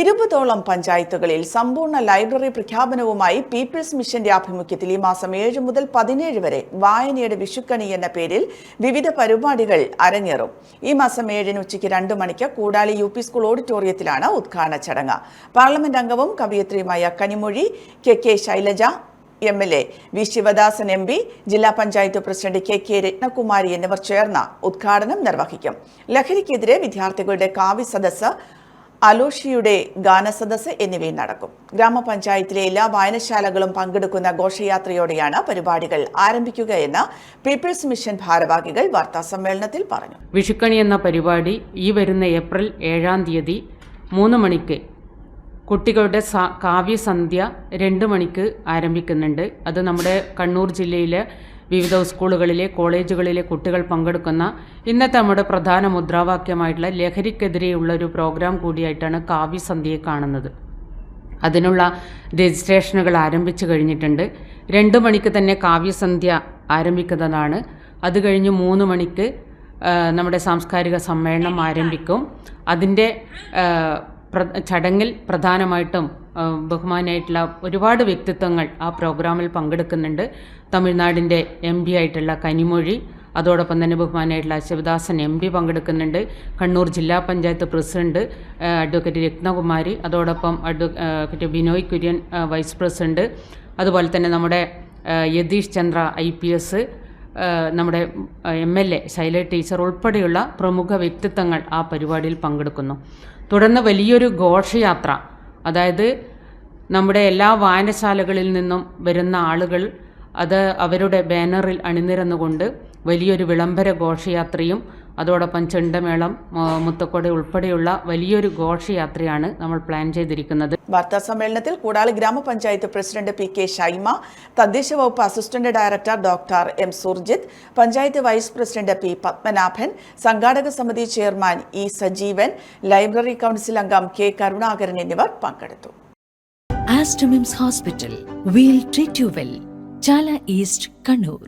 20ഓളം പഞ്ചായത്തുകളിൽ സമ്പൂർണ്ണ library പ്രഖ്യാപനവുമായി people's മിഷന്റെ ആഭിമുഖ്യത്തിൽ ഈ മാസം 7 മുതൽ 17 വരെ വായനയുടെ വിഷുക്കണി എന്ന പേരിൽ വിവിധ പരിപാടികൾ അരങ്ങേറും. ഈ മാസം 7 ഉച്ചയ്ക്ക് 2 മണിക്ക് കൂടാളി UP സ്കൂൾ ഓഡിറ്റോറിയത്തിലാണ് ഉദ്ഘാടന ചടങ്ങ്. പാർലമെന്റ് അംഗവും കവയിത്രിയുമായ Kanimozhi KK Shailaja MLA, V. Sivadasan MP, ജില്ലാ പഞ്ചായത്ത് പ്രസിഡന്റ് KK രത്നകുമാരി എന്നിവർ ചേർന്ന് ഉദ്ഘാടനം നിർവഹിക്കും. ലഹരിക്കെതിരെ വിദ്യാർത്ഥികളുടെ കാവ്യ സദസ്സ്, അലോഷിയുടെ ഗാനസദസ്സ് എന്നിവയും നടക്കും. ഗ്രാമപഞ്ചായത്തിലെ എല്ലാ വായനശാലകളും പങ്കെടുക്കുന്ന ഘോഷയാത്രയോടെയാണ് പരിപാടികൾ ആരംഭിക്കുകയെന്ന് പീപ്പിൾസ് മിഷൻ ഭാരവാഹികൾ വാർത്താസമ്മേളനത്തിൽ പറഞ്ഞു. വിഷുക്കണി എന്ന പരിപാടി ഈ വരുന്ന ഏപ്രിൽ 7-ാം തീയതി 3 മണിക്ക് കുട്ടികളുടെ കാവ്യസന്ധ്യ 2 മണിക്ക് ആരംഭിക്കുന്നുണ്ട്. അത് നമ്മുടെ കണ്ണൂർ ജില്ലയിലെ വിവിധ സ്കൂളുകളിലെ കോളേജുകളിലെ കുട്ടികൾ പങ്കെടുക്കുന്ന ഇന്നത്തെ നമ്മുടെ പ്രധാന മുദ്രാവാക്യമായിട്ടുള്ള ലഹരിക്കെതിരെയുള്ള ഒരു പ്രോഗ്രാം കൂടിയായിട്ടാണ് കാവ്യസന്ധ്യയെ കാണുന്നത്. അതിനുള്ള രജിസ്ട്രേഷനുകൾ ആരംഭിച്ചു കഴിഞ്ഞിട്ടുണ്ട്. 2 മണിക്ക് തന്നെ കാവ്യസന്ധ്യ ആരംഭിക്കുന്നതാണ്. അത് കഴിഞ്ഞ് 3 മണിക്ക് നമ്മുടെ സാംസ്കാരിക സമ്മേളനം ആരംഭിക്കും. അതിൻ്റെ ചടങ്ങിൽ പ്രധാനമായിട്ടും ബഹുമാനായിട്ടുള്ള ഒരുപാട് വ്യക്തിത്വങ്ങൾ ആ പ്രോഗ്രാമിൽ പങ്കെടുക്കുന്നുണ്ട്. തമിഴ്നാടിൻ്റെ MP ആയിട്ടുള്ള കനിമൊഴി, അതോടൊപ്പം തന്നെ ബഹുമാനായിട്ടുള്ള ശിവദാസൻ MP പങ്കെടുക്കുന്നുണ്ട്. കണ്ണൂർ ജില്ലാ പഞ്ചായത്ത് പ്രസിഡന്റ് അഡ്വക്കേറ്റ് രത്നകുമാരി, അതോടൊപ്പം advocate Binoy Kurian vice president, അതുപോലെ തന്നെ നമ്മുടെ യതീഷ് ചന്ദ്ര IPS, നമ്മുടെ MLA ശൈല ടീച്ചർ ഉൾപ്പെടെയുള്ള പ്രമുഖ വ്യക്തിത്വങ്ങൾ ആ പരിപാടിയിൽ പങ്കെടുക്കുന്നു. തുടർന്ന് വലിയൊരു ഘോഷയാത്ര, അതായത് നമ്മുടെ എല്ലാ വായനശാലകളിൽ നിന്നും വരുന്ന ആളുകൾ അത് അവരുടെ ബാനറിൽ അണിനിരന്നുകൊണ്ട് വലിയൊരു വിളംബര ഘോഷയാത്രയും അതോടൊപ്പം ചെണ്ടമേളം, മുത്തക്കൊട ഉൾപ്പെടെയുള്ള വലിയൊരു ഘോഷയാത്രയാണ് നമ്മൾ പ്ലാൻ ചെയ്തിരിക്കുന്നത്. വാർത്താ സമ്മേളനത്തിൽ കൂടാളി ഗ്രാമപഞ്ചായത്ത് പ്രസിഡന്റ് PK ഷൈമ, തദ്ദേശ വകുപ്പ് assistant director doctor M. Surjith, panchayat vice president P. Padmanabhan, സംഘാടക സമിതി chairman E. Sajeevan, library council അംഗം K. കരുണാകരൻ എന്നിവർ പങ്കെടുത്തു. Aster MIMS Hospital, we'll treat you well. Chala East, Kannur.